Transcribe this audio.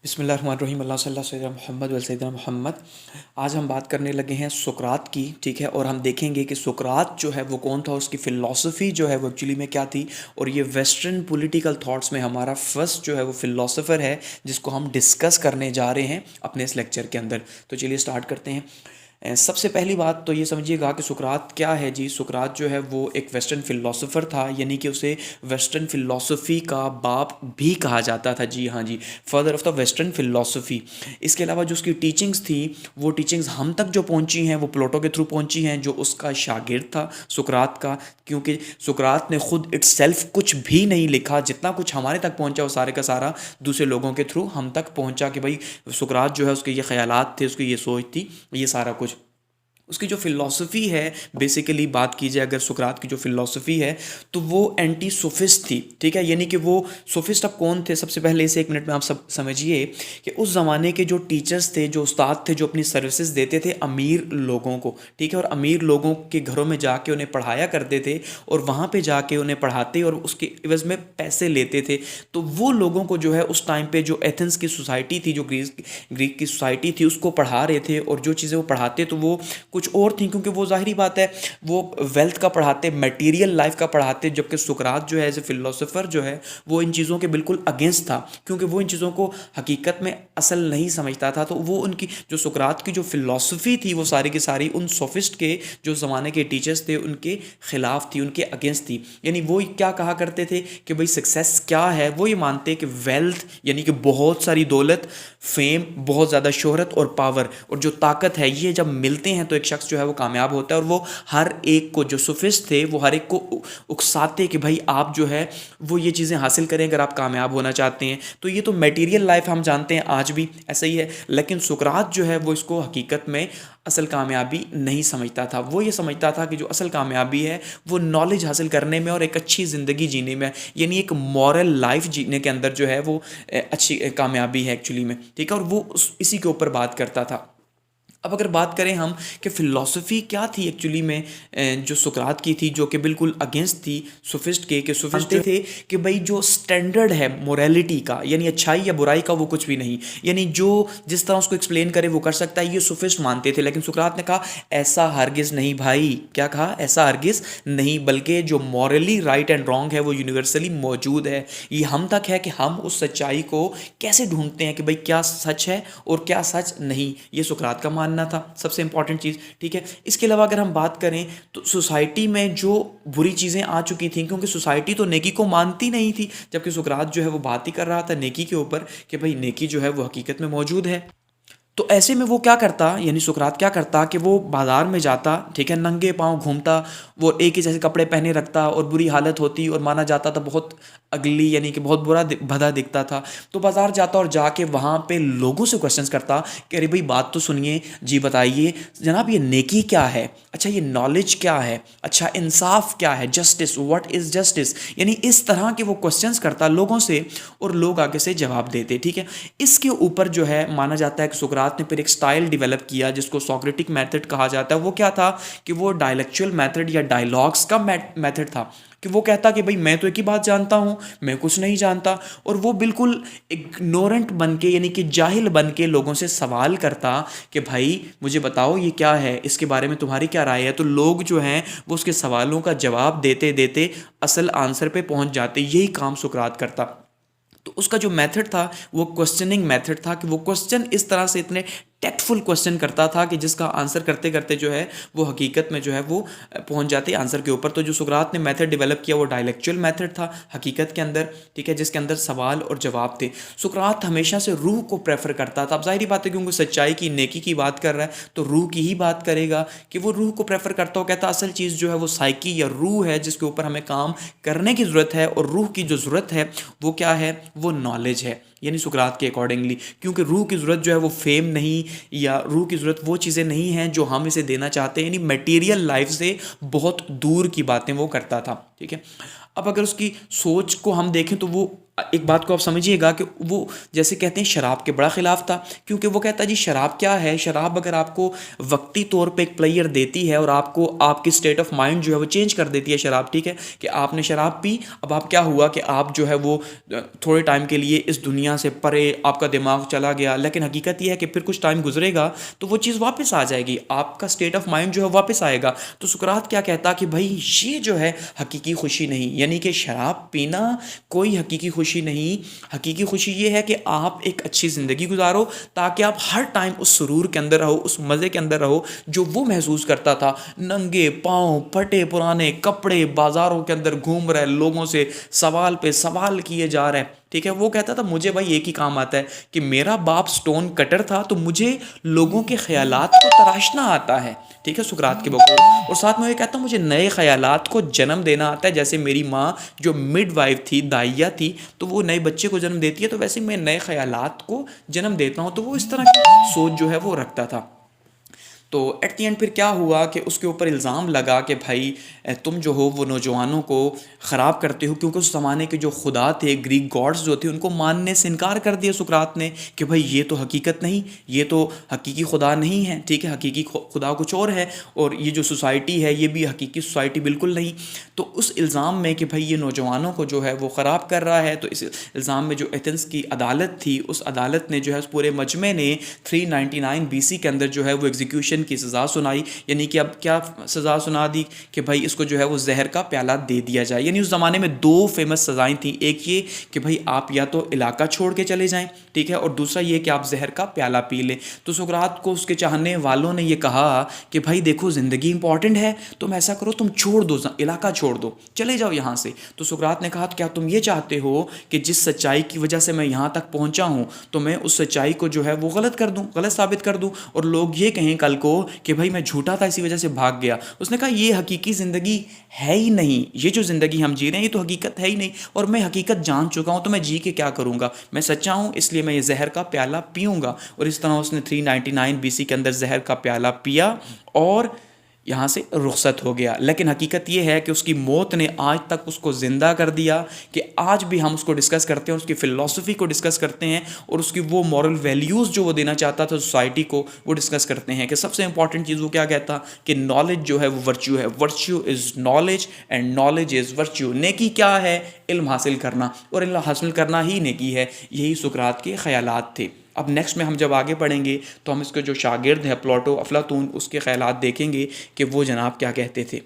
बिस्मिल्लाहिर्रहमानिर्रहीम अल्लाह सल्लल्लाहु अलैहि वसल्लम मोहम्मद व सैयदना मोहम्मद। आज हम बात करने लगे हैं सुकरात की, ठीक है। और हम देखेंगे कि सुकरात जो है वो कौन था, उसकी फ़िलासफ़ी जो है वो एक्चुअली में क्या थी। और ये वेस्टर्न पॉलिटिकल थॉट्स में हमारा फर्स्ट जो है वो फ़िलासफ़र है जिसको हम डिस्कस करने जा रहे हैं अपने इस लेक्चर के अंदर। तो चलिए स्टार्ट करते हैं। सबसे पहली बात तो ये समझिएगा कि सुकरात क्या है जी। सुकरात जो है वो एक वेस्टर्न फ़िलासफ़र था, यानी कि उसे वेस्टर्न फ़िलासफ़ी का बाप भी कहा जाता था। जी हाँ जी, father of the western philosophy. इसके अलावा जो उसकी टीचिंग्स थी, वो टीचिंग्स हम तक जो पहुंची हैं वो प्लेटो के थ्रू पहुंची हैं, जो उसका शागिर्द था सुकरात का। क्योंकि सुकरात ने खुद इट्सेल्फ कुछ भी नहीं लिखा, जितना कुछ हमारे तक पहुंचा वो सारे का सारा दूसरे लोगों के थ्रू हम तक पहुंचा कि भाई सुकरात जो है उसके ये ख्यालात थे, उसकी ये सोच थी, ये सारा कुछ। उसकी जो फ़िलासफ़ी है, बेसिकली बात की जाए अगर सुकरात की जो फ़िलासफ़ी है तो वो एंटी सोफिस्ट थी, ठीक है। यानी कि वो सोफिस्ट अब कौन थे, सबसे पहले इसे एक मिनट में आप सब समझिए कि उस ज़माने के जो टीचर्स थे, जो उस्ताद थे, जो अपनी सर्विसेज देते थे अमीर लोगों को, ठीक है। और अमीर लोगों के घरों में जाके उन्हें पढ़ाया करते थे और वहाँ पे जाके उन्हें पढ़ाते और उसके एवज़ में पैसे लेते थे। तो वो लोगों को जो है उस टाइम पे जो एथेंस की सोसाइटी थी, जो ग्रीक की सोसाइटी थी, उसको पढ़ा रहे थे। और जो चीज़ें वो पढ़ाते तो वो कुछ और थी, क्योंकि वो ज़ाहिरी बात है वो वेल्थ का पढ़ाते, मटेरियल लाइफ का पढ़ाते। जबकि सुकरात जो है एज ए फ़िलासफ़र जो है वो इन चीज़ों के बिल्कुल अगेंस्ट था, क्योंकि वो इन चीज़ों को हकीकत में असल नहीं समझता था। तो वो उनकी जो सुकरात की जो फ़िलासफ़ी थी वो सारी की सारी उन सोफिस्ट के जो ज़माने के टीचर्स थे उनके ख़िलाफ़ थी, उनके अगेंस्ट थी। यानी वो क्या कहा करते थे कि भाई सक्सेस क्या है, वो ये मानते कि वेल्थ यानी कि बहुत सारी दौलत, फेम, बहुत ज़्यादा शोहरत और पावर और जो ताकत है, ये जब मिलते हैं तो एक शख्स जो है वो कामयाब होता है। और वो हर एक को, जो सुफिस्ट थे, वो हर एक को उकसाते कि भाई आप जो है वो ये चीज़ें हासिल करें अगर आप कामयाब होना चाहते हैं। तो ये तो मटेरियल लाइफ हम जानते हैं आज भी ऐसा ही है, लेकिन सुकरात जो है वो इसको हकीकत में असल कामयाबी नहीं समझता था। वो ये समझता था कि जो असल कामयाबी है वो नॉलेज हासिल करने में और एक अच्छी ज़िंदगी जीने में, यानी एक मॉरल लाइफ जीने के अंदर जो है वो अच्छी कामयाबी है एक्चुअली में, ठीक है। और वो इसी के ऊपर बात करता था। अब अगर बात करें हम कि फ़िलासफ़ी क्या थी एक्चुअली में, जो सुकरात की थी, जो कि बिल्कुल अगेंस्ट थी सोफिस्ट के, कि सोफिस्ट थे कि भाई जो स्टैंडर्ड है मोरालिटी का, यानी अच्छाई या बुराई का, वो कुछ भी नहीं, यानी जो जिस तरह उसको एक्सप्लेन करे वो कर सकता है, ये सोफिस्ट मानते थे। लेकिन सुकरात ने कहा ऐसा हरगिज़ नहीं भाई। क्या कहा? ऐसा हरगिज़ नहीं, बल्कि जो मॉरली राइट एंड रॉन्ग है वो यूनिवर्सली मौजूद है। ये हम तक है कि हम उस सच्चाई को कैसे ढूंढते हैं कि भाई क्या सच है और क्या सच नहीं। ये सुकरात का मानना था, सबसे इंपॉर्टेंट चीज़, ठीक है। इसके अलावा अगर हम बात करें तो सोसाइटी में जो बुरी चीज़ें आ चुकी थी, क्योंकि सोसाइटी तो नेकी को मानती नहीं थी, जबकि सुकरात जो है वो बात ही कर रहा था नेकी के ऊपर कि भाई नेकी जो है वो हकीकत में मौजूद है। तो ऐसे में वो क्या करता, यानी सुकरात क्या करता कि वो बाज़ार में जाता, ठीक है, नंगे पाँव घूमता, वो एक ही जैसे कपड़े पहने रखता और बुरी हालत होती और माना जाता था बहुत अगली, यानी कि बहुत बुरा भदा दिखता था। तो बाज़ार जाता और जाके वहाँ पे लोगों से क्वेश्चंस करता कि अरे भाई बात तो सुनिए जी, बताइए जनाब ये नेकी क्या है, अच्छा ये नॉलेज क्या है, अच्छा इंसाफ क्या है, जस्टिस, व्हाट इज़ जस्टिस। यानी इस तरह के वो क्वेश्चंस करता लोगों से और लोग आगे से जवाब देते, ठीक है। इसके ऊपर जो है माना जाता है कि सुकरात ने फिर एक स्टाइल डेवलप किया जिसको सोक्रेटिक मेथड कहा जाता है। वो क्या था कि वो डायलेक्चुअल मेथड या डायलॉग्स का मेथड था, कि वो कहता कि भाई मैं तो एक ही बात जानता हूँ, मैं कुछ नहीं जानता। और वो बिल्कुल इग्नोरेंट बन के, यानी कि जाहिल बन के लोगों से सवाल करता कि भाई मुझे बताओ ये क्या है, इसके बारे में तुम्हारी क्या राय है। तो लोग जो हैं वो उसके सवालों का जवाब देते देते असल आंसर पे पहुंच जाते। यही काम सुकरात करता। तो उसका जो मेथड था वो क्वेश्चनिंग मेथड था, कि वो क्वेश्चन इस तरह से इतने टेक्टफुल क्वेश्चन करता था कि जिसका आंसर करते करते जो है वो हकीकत में जो है वो पहुंच जाते आंसर के ऊपर। तो जो सुकरात ने मेथड डेवलप किया वो डायलेक्चुअल मेथड था हकीकत के अंदर, ठीक है, जिसके अंदर सवाल और जवाब थे। सुकरात हमेशा से रूह को प्रेफर करता था। अब जाहिर बात है क्योंकि सच्चाई की, नेकी की बात कर रहा है तो रूह की ही बात करेगा, कि वो रूह को प्रेफर करता हो। कहता असल चीज़ जो है वो साइकी या रूह है, जिसके ऊपर हमें काम करने की ज़रूरत है। और रूह की जो ज़रूरत है वो क्या है, वो नॉलेज है, यानी सुकरात के अकॉर्डिंगली। क्योंकि रूह की ज़रूरत जो है वो फेम नहीं, या रूह की ज़रूरत वो चीज़ें नहीं हैं जो हम इसे देना चाहते हैं, यानी मटेरियल लाइफ से बहुत दूर की बातें वो करता था, ठीक है। अब अगर उसकी सोच को हम देखें तो वो एक बात को आप समझिएगा कि वो जैसे कहते हैं शराब के बड़ा खिलाफ था, क्योंकि वो कहता है जी शराब क्या है, शराब अगर आपको वक्ती तौर पे एक प्लेयर देती है और आपको आपकी स्टेट ऑफ माइंड जो है वो चेंज कर देती है शराब, ठीक है, कि आपने शराब पी, अब आप क्या हुआ कि आप जो है वो थोड़े टाइम के लिए इस दुनिया से परे आपका दिमाग चला गया, लेकिन हकीकत यह है कि फिर कुछ टाइम गुजरेगा तो वो चीज़ वापस आ जाएगी, आपका स्टेट ऑफ माइंड जो है वापस आएगा। तो सुकरात क्या कहता कि भाई ये जो है हकीकी खुशी नहीं, यानी कि शराब पीना कोई हकीकी खुशी नहीं। हकीकी खुशी ये है कि आप एक अच्छी ज़िंदगी गुजारो ताकि आप हर टाइम उस सुरूर के अंदर रहो, उस मज़े के अंदर रहो जो वो महसूस करता था। नंगे पाँव, फटे पुराने कपड़े, बाज़ारों के अंदर घूम रहे, लोगों से सवाल पे सवाल किए जा रहे हैं, ठीक है। वो कहता था मुझे भाई एक ही काम आता है कि मेरा बाप स्टोन कटर था तो मुझे लोगों के ख्यालात को तराशना आता है, ठीक है, सुकरात के बकौल। और साथ में ये कहता हूँ मुझे नए ख्यालात को जन्म देना आता है, जैसे मेरी माँ जो मिडवाइफ थी, दाइया थी, तो वो नए बच्चे को जन्म देती है, तो वैसे मैं नए ख्यालात को जन्म देता हूँ। तो वो इस तरह की सोच जो है वो रखता था। तो एट दी एंड फिर क्या हुआ कि उसके ऊपर इल्ज़ाम लगा कि भाई तुम जो हो वो नौजवानों को ख़राब करते हो, क्योंकि उस ज़माने के जो खुदा थे, ग्रीक गॉड्स जो थे, उनको मानने से इनकार कर दिया सुकरात ने कि भाई ये तो हकीकत नहीं, ये तो हकीकी खुदा नहीं है, ठीक है, हकीकी खुदा कुछ और है, और ये जो सोसाइटी है ये भी हकीकी सोसाइटी बिल्कुल नहीं। तो उस इल्ज़ाम में कि भाई ये नौजवानों को जो है वो ख़राब कर रहा है, तो इस इल्ज़ाम में जो एथेंस की अदालत थी, उस अदालत ने जो है उस पूरे मजमे ने 399 BC के अंदर जो है वो एग्जीक्यूशन की सज़ा सुनाई। यानी कि अब क्या सज़ा सुना दी कि भाई इसको जो है वो जहर का प्याला दे दिया जाए। यानी उस ज़माने में दो फेमस सज़ाएं थी, एक ये कि भाई आप या तो इलाका छोड़ के चले जाएं, ठीक है, और दूसरा ये कि आप जहर का प्याला पी लें। तो सुकरात को उसके चाहने वालों ने ये कहा कि भाई देखो ज़िंदगी इंपॉर्टेंट है, तुम ऐसा करो, तुम छोड़ दो, इलाका छोड़ दो, चले जाओ यहाँ से। तो सुकरात ने कहा क्या तुम ये चाहते हो कि जिस सच्चाई की वजह से मैं यहाँ तक पहुँचा हूँ तो मैं उस सच्चाई को जो है वो गलत कर दूँ, गलत साबित कर दूँ, और लोग ये कहें कल को कि भाई मैं झूठा था इसी वजह से भाग गया। उसने कहा ये हकीकी ज़िंदगी है ही नहीं, ये जो ज़िंदगी हम जी रहे हैं ये तो हकीकत है ही नहीं, और मैं हकीकत जान चुका हूँ तो मैं जी के क्या करूँगा, मैं सच्चा हूँ इसलिए मैं ये जहर का प्याला पीऊँगा। और इस तरह उसने 399 BC के अंदर जहर का प्याला पिया और यहाँ से रुखसत हो गया। लेकिन हकीकत ये है कि उसकी मौत ने आज तक उसको ज़िंदा कर दिया, कि आज भी हम उसको डिस्कस करते हैं, उसकी फ़िलासफ़ी को डिस्कस करते हैं, और उसकी वो मॉरल वैल्यूज़ जो वो देना चाहता था सोसाइटी को वो डिस्कस करते हैं। कि सबसे इंपॉर्टेंट चीज़ वो क्या कहता कि नॉलेज जो है वो वर्च्यू है, virtue is knowledge and knowledge is virtue. नेकी क्या है? इल्म हासिल करना, और इल्म हासिल करना ही नेकी है। यही सुकरात के ख़यालात थे। अब नेक्स्ट में हम जब आगे पढ़ेंगे तो हम इसके जो शागिर्द हैं प्लेटो, अफलातून, उसके ख़यालात देखेंगे कि वो जनाब क्या कहते थे।